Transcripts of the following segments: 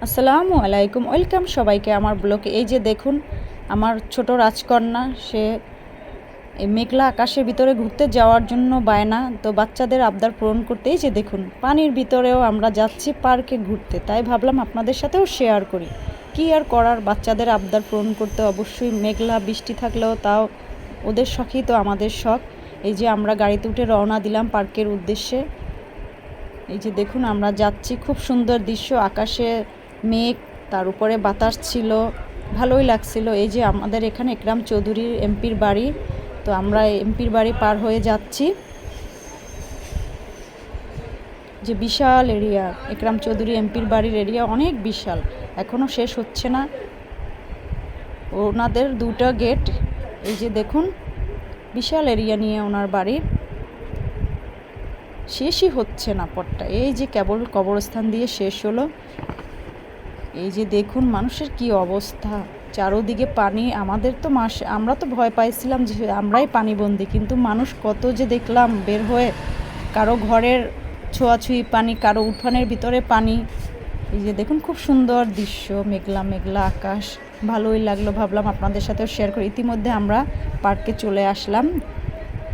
আসসালামু আলাইকুম, ওয়েলকাম সবাইকে আমার ব্লগে। এই যে দেখুন আমার ছোট রাজকন্যা, সে এই মেঘলা আকাশের ভিতরে ঘুরতে যাওয়ার জন্য বায়না, তো বাচ্চাদের আবদার পূরণ করতে এই যে দেখুন পানির ভিতরেও আমরা যাচ্ছি পার্কে ঘুরতে, তাই ভাবলাম আপনাদের সাথেও শেয়ার করি। কি আর করার, বাচ্চাদের আবদার পূরণ করতে অবশ্যই মেঘলা বৃষ্টি থাকলেও তাও ওদের শখই তো আমাদের শখ। এই যে আমরা গাড়িতে উঠে রওনা দিলাম পার্কের উদ্দেশ্যে। এই যে দেখুন আমরা যাচ্ছি, খুব সুন্দর দৃশ্য, আকাশে মেঘ, তার উপরে বাতাস ছিল, ভালোই লাগছিল। এই যে আমাদের এখানে একরাম চৌধুরীর এমপির বাড়ি, তো আমরা এমপির বাড়ি পার হয়ে যাচ্ছি। যে বিশাল এরিয়া, একরাম চৌধুরী এমপির বাড়ির এরিয়া অনেক বিশাল, এখনও শেষ হচ্ছে না। ওনাদের দুটো গেট, এই যে দেখুন বিশাল এরিয়া নিয়ে ওনার বাড়ি, শেষই হচ্ছে না পথটা। এই যে কেবল কবরস্থান দিয়ে শেষ হলো। এই যে দেখুন মানুষের কি অবস্থা, চারোদিকে পানি। আমাদের তো আমরা তো ভয় পাইছিলাম যে আমরাই পানিবন্দি, কিন্তু মানুষ কত যে দেখলাম বের হয়ে, কারো ঘরের ছোঁয়াছুঁয়ি পানি, কারো উঠানের ভিতরে পানি। এই যে দেখুন খুব সুন্দর দৃশ্য, মেঘলা মেঘলা আকাশ, ভালোই লাগলো, ভাবলাম আপনাদের সাথেও শেয়ার করি। ইতিমধ্যে আমরা পার্কে চলে আসলাম।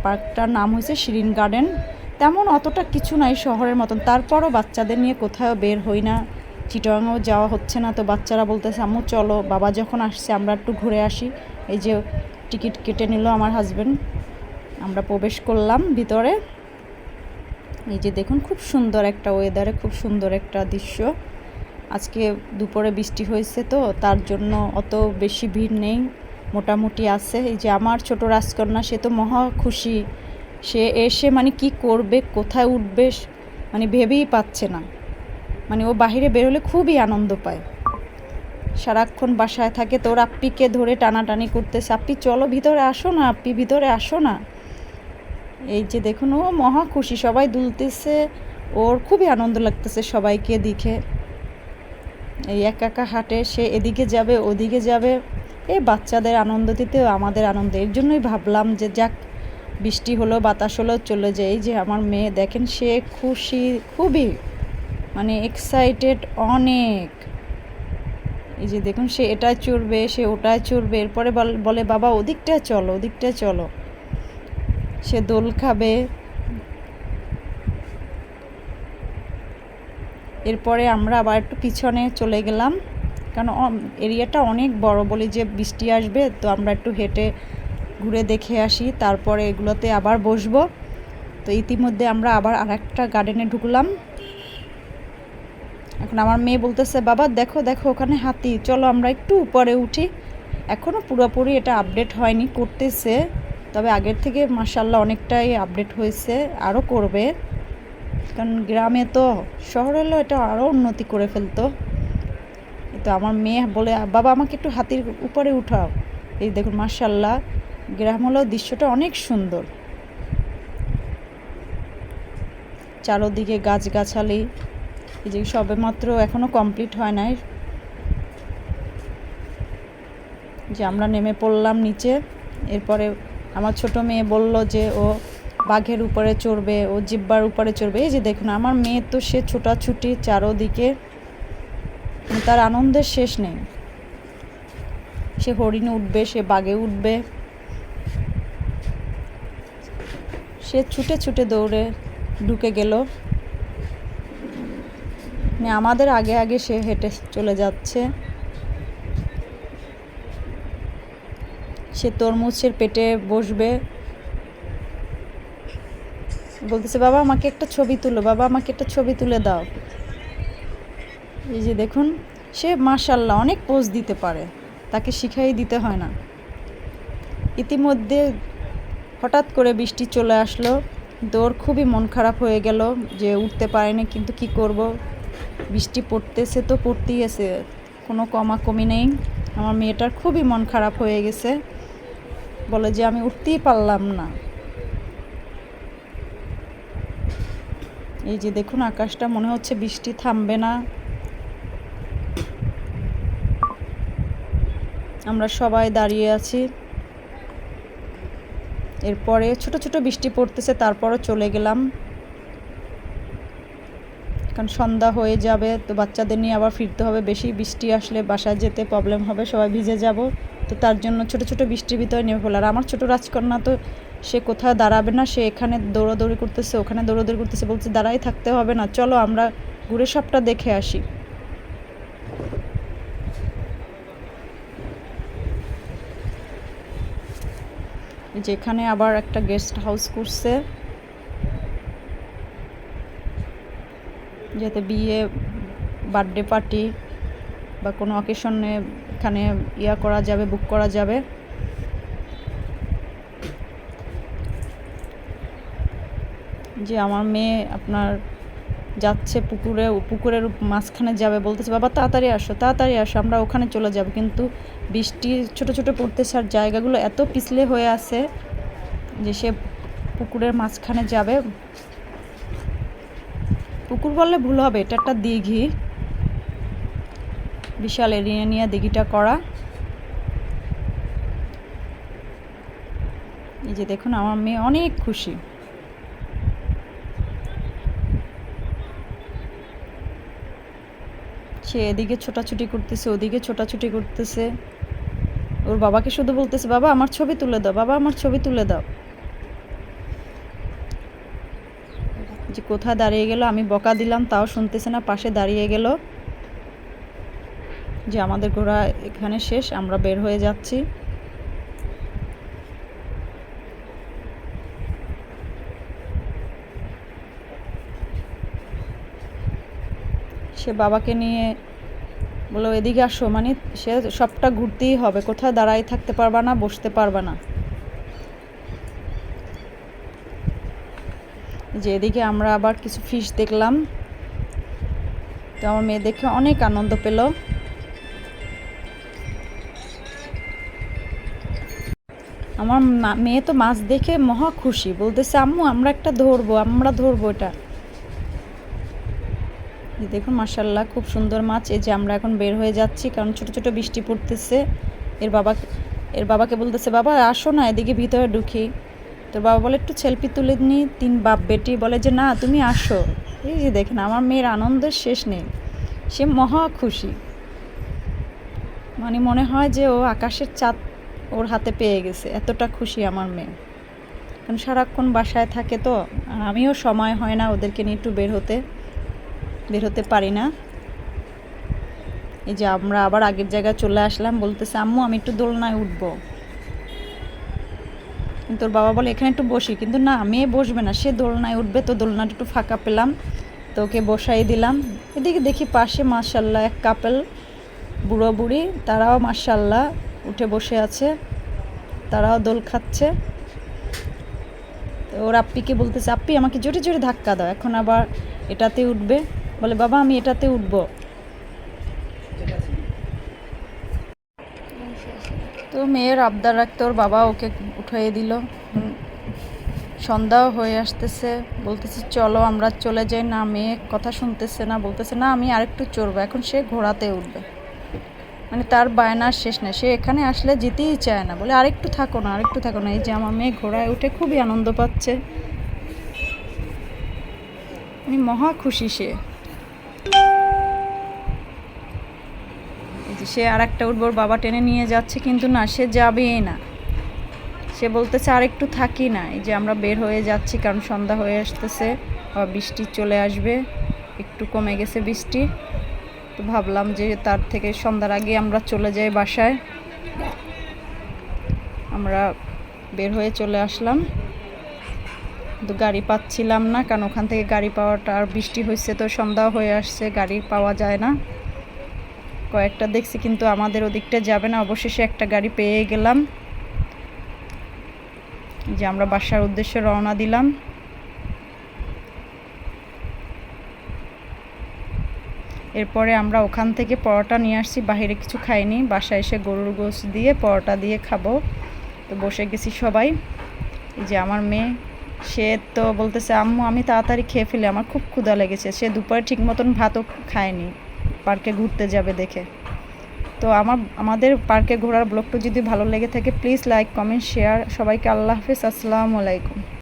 পার্কটার নাম হয়েছে শিরিন গার্ডেন। তেমন অতটা কিছু নাই শহরের মতন, তারপরও বাচ্চাদের নিয়ে কোথাও বের হই না। চিটাগাংও যাওয়া হচ্ছে না, তো বাচ্চারা বলতেছে আম্মু চলো, বাবা যখন আসছে আমরা একটু ঘুরে আসি। এই যে টিকিট কেটে নিল আমার হাজব্যান্ড, আমরা প্রবেশ করলাম ভিতরে। এই যে দেখুন খুব সুন্দর একটা ওয়েদারে, খুব সুন্দর একটা দৃশ্য। আজকে দুপুরে বৃষ্টি হয়েছে, তো তার জন্য অত বেশি ভিড় নেই, মোটামুটি আছে। এই যে আমার ছোট রাজকন্যা, সে তো মহা খুশি। সে এসে মানে কি করবে, কোথায় উঠবে, মানে ভেবেই পাচ্ছে না। মানে ও বাহিরে বেরোলে খুবই আনন্দ পায়, সারাক্ষণ বাসায় থাকে। তো ওর আপ্পিকে ধরে টানাটানি করতেছে, আপ্পি চলো ভিতরে আসো না, আপ্পি ভিতরে আসো না। এই যে দেখুন ও মহা খুশি, সবাই দুলতেছে, ওর খুবই আনন্দ লাগতেছে সবাইকে দেখে। এই একা একা হাঁটে, সে এদিকে যাবে ওদিকে যাবে। এই বাচ্চাদের আনন্দ দিতে আমাদের আনন্দ, এর জন্যই ভাবলাম যে যাক বৃষ্টি হলো বাতাস হলো চলে যায়। এই যে আমার মেয়ে দেখেন, সে খুশি খুবই, মানে এক্সাইটেড অনেক। এই যে দেখুন সে এটায় চড়বে, সে ওটায় চড়বে, এরপরে বলে বাবা ওদিকটায় চলো ওদিকটায় চলো, সে দোল খাবে। এরপরে আমরা আবার একটু পিছনে চলে গেলাম, কারণ এরিয়াটা অনেক বড়, বলি যে বৃষ্টি আসবে, তো আমরা একটু হেঁটে ঘুরে দেখে আসি, তারপরে এগুলোতে আবার বসবো। তো ইতিমধ্যে আমরা আবার আরেকটা গার্ডেনে ঢুকলাম। এখন আমার মেয়ে বলতেছে বাবা দেখো দেখো ওখানে হাতি, চলো আমরা একটু উপরে উঠি। এখনও পুরোপুরি এটা আপডেট হয়নি, করতেছে, তবে আগের থেকে মাশাআল্লাহ অনেকটাই আপডেট হয়েছে, আরও করবে। কারণ গ্রামে তো, শহর হলেও এটা আরও উন্নতি করে ফেলতো। তো আমার মেয়ে বলে বাবা আমাকে একটু হাতির উপরে উঠাও। এই দেখুন মাশাআল্লাহ গ্রাম হলেও দৃশ্যটা অনেক সুন্দর, চারোদিকে গাছগাছালি। এই যে সবেমাত্র এখনও কমপ্লিট হয় নাই। যে আমরা নেমে পড়লাম নিচে। এরপরে আমার ছোট মেয়ে বলল যে ও বাঘের উপরে চড়বে, ও জিব্বার উপরে চড়বে। এই যে দেখুন আমার মেয়ে তো সে ছোটাছুটি চারোদিকে, তার আনন্দের শেষ নেই। সে হরিণে উঠবে, সে বাঘে উঠবে, সে ছুটে ছুটে দৌড়ে ঢুকে গেল, আমাদের আগে আগে সে হেঁটে চলে যাচ্ছে। সে তরমুজের পেটে বসবে, বলতেছে বাবা আমাকে একটা ছবি তুলো, বাবা আমাকে একটা ছবি তুলে দাও। এই যে দেখুন সে মাশাআল্লাহ অনেক পোজ দিতে পারে, তাকে শিখাই দিতে হয় না। ইতিমধ্যে হঠাৎ করে বৃষ্টি চলে আসলো, ওর খুবই মন খারাপ হয়ে গেল যে উঠতে পারেনি, কিন্তু কি করব, বৃষ্টি পড়তেছে তো পড়তেই আছে, কোনো কমাকমি নেই। আমার মেয়েটার খুবই মন খারাপ হয়ে গেছে, বলে যে আমি উঠতেই পারলাম না। এই যে দেখুন আকাশটা মনে হচ্ছে বৃষ্টি থামবে না। আমরা সবাই দাঁড়িয়ে আছি, এরপরে ছোট ছোট বৃষ্টি পড়তেছে, তারপরও চলে গেলাম। কারণ সন্ধ্যা হয়ে যাবে, তো বাচ্চাদের নিয়ে আবার ফিরতে হবে। বেশি বৃষ্টি আসলে বাসায় যেতে প্রবলেম হবে, সবাই ভিজে যাব। তো তার জন্য ছোট ছোট বৃষ্টির ভিতরে নেমে ফেলো। আর আমার ছোট রাজকন্যা তো সে কোথাও দাঁড়াবে না, সে এখানে দৌড়াদৌড়ি করতেছে, ওখানে দৌড়াদৌড়ি করতেছে, বলছে দাঁড়াই থাকতে হবে না, চলো আমরা ঘুরে সবটা দেখে আসি। যেখানে আবার একটা গেস্ট হাউস করছে, যাতে বিয়ে, বার্থডে পার্টি বা কোনো অকেশনে এখানে করা যাবে, বুক করা যাবে। যে আমার মেয়ে আপনার যাচ্ছে পুকুরের মাঝখানে যাবে, বলতেছে বাবা তাড়াতাড়ি আসো তাড়াতাড়ি আসো, আমরা ওখানে চলে যাব। কিন্তু বৃষ্টি ছোট ছোট পড়তেছে আর জায়গাগুলো এত পিছলে হয়ে আছে যে সে পুকুরের মাঝখানে যাবে। পুকুর বললে ভুল হবে, এটা একটা দিঘি, বিশাল এরিয়া নিয়ে দিঘিটা করা। এই যে দেখুন আমার মেয়ে অনেক খুশি। সে এদিকে ছোটাছুটি করতেছে, ওদিকে ছোটাছুটি করতেছে। ওর বাবাকে শুধু বলতেছে বাবা আমার ছবি তুলে দাও, বাবা আমার ছবি তুলে দাও। যে কোথায় দাঁড়িয়ে গেল, আমি বকা দিলাম তাও শুনতেছে না, পাশে দাঁড়িয়ে গেল। যে আমাদের ঘোরা এখানে শেষ, আমরা বের হয়ে যাচ্ছি। সে বাবাকে নিয়ে বললো এদিকে আসো, মানে সে সবটা ঘুরতেই হবে, কোথাও দাঁড়াই থাকতে পারবা না, বসতে পারবা না। যে এদিকে আমরা আবার কিছু ফিশ দেখলাম, তো আমার মেয়ে দেখে অনেক আনন্দ পেল। আমার মেয়ে তো মাছ দেখে মহা খুশি, বলতেছে আম্মু আমরা একটা ধরবো, আমরা ধরবো এটা। দেখুন মাশাআল্লাহ খুব সুন্দর মাছ। এই যে আমরা এখন বের হয়ে যাচ্ছি, কারণ ছোট ছোট বৃষ্টি পড়তেছে। এর বাবাকে বলতেছে বাবা আসো না এদিকে ভিতরে ঢুকি। তোর বাবা বলে একটু সেলফি তুলে নি। 3 বাপ বেটি বলে যে না তুমি আসো। এই যে দেখেন আমার মেয়ের আনন্দের শেষ নেই, সে মহা খুশি। মানে মনে হয় যে ও আকাশের চাঁদ ওর হাতে পেয়ে গেছে, এতটা খুশি আমার মেয়ে। কারণ সারাক্ষণ বাসায় থাকে তো, আর আমিও সময় হয় না ওদেরকে নিয়ে একটু বের হতে পারি না। এই যে আমরা আবার আগের জায়গায় চলে আসলাম, বলতেছে আম্মু আমি একটু দোলনায় উঠবো। কিন্তু ওর বাবা বলে এখানে একটু বসি, কিন্তু না মেয়ে বসবে না, সে দোলনায় উঠবে। তো দোলনাটা একটু ফাঁকা পেলাম, তো ওকে বসাই দিলাম। এদিকে দেখি পাশে মাশাআল্লাহ এক কাপল, বুড়ো বুড়ি, তারাও মাশাআল্লাহ উঠে বসে আছে, তারাও দোল খাচ্ছে। তো ওর আপ্পিকে বলতেছে আপ্পি আমাকে জোরে জোরে ধাক্কা দাও, এখন আবার এটাতে উঠবে। বলে বাবা আমি এটাতে উঠবো। তো মেয়ের আবদার রাখতে ওর বাবা ওকে উঠিয়ে দিল। সন্ধ্যাও হয়ে আসতেছে, বলতেছে চলো আমরা চলে যাই। না মেয়ে কথা শুনতেছে না, বলতেছে না আমি আরেকটু চড়বো। এখন সে ঘোড়াতে উঠবে, মানে তার বায়নার শেষ নেই, সে এখানে আসলে যেতেই চায় না, বলে আরেকটু থাকো না আরেকটু থাকো না। এই যে আমার মেয়ে ঘোড়ায় উঠে খুবই আনন্দ পাচ্ছে, আমি মহা খুশি সে। এই যে সে আর একটা উঠবোর বাবা টেনে নিয়ে যাচ্ছে, কিন্তু না সে যাবেই না, সে বলতেছে আর একটু থাকি না। এই যে আমরা বের হয়ে যাচ্ছি, কারণ সন্ধ্যা হয়ে আসতেছে, আবার বৃষ্টি চলে আসবে। একটু কমে গেছে বৃষ্টি, তো ভাবলাম যে তার থেকে সন্ধ্যার আগে আমরা চলে যাই বাসায়। আমরা বের হয়ে চলে আসলাম, কিন্তু গাড়ি পাচ্ছিলাম না, কারণ ওখান থেকে গাড়ি পাওয়াটা, আর বৃষ্টি হয়েছে তো সন্ধ্যা হয়ে আসছে, গাড়ি পাওয়া যায় না। কয়েকটা দেখছি কিন্তু আমাদের ওদিকটা যাবে না। অবশেষে একটা গাড়ি পেয়ে গেলাম, যে আমরা বাসার উদ্দেশ্যে রওনা দিলাম। এরপরে আমরা ওখান থেকে পরোটা নিয়ে আসছি, বাইরে কিছু খাইনি, বাসায় এসে গরুর গোশত দিয়ে পরোটা দিয়ে খাবো। তো বসে গেছি সবাই। এই যে আমার মেয়ে, সে তো বলতেছে আম্মু আমি তাড়াতাড়ি খেয়ে ফেলি, আমার খুব ক্ষুধা লেগেছে। সে দুপুরে ঠিক মতন ভাতও খায়নি, পার্কে ঘুরতে যাবে দেখে। তো আমাদের পার্কে ঘোরার ব্লগটা যদি ভালো লেগে থাকে প্লিজ লাইক কমেন্ট শেয়ার। সবাইকে আল্লাহ হাফেজ, আসসালামু আলাইকুম।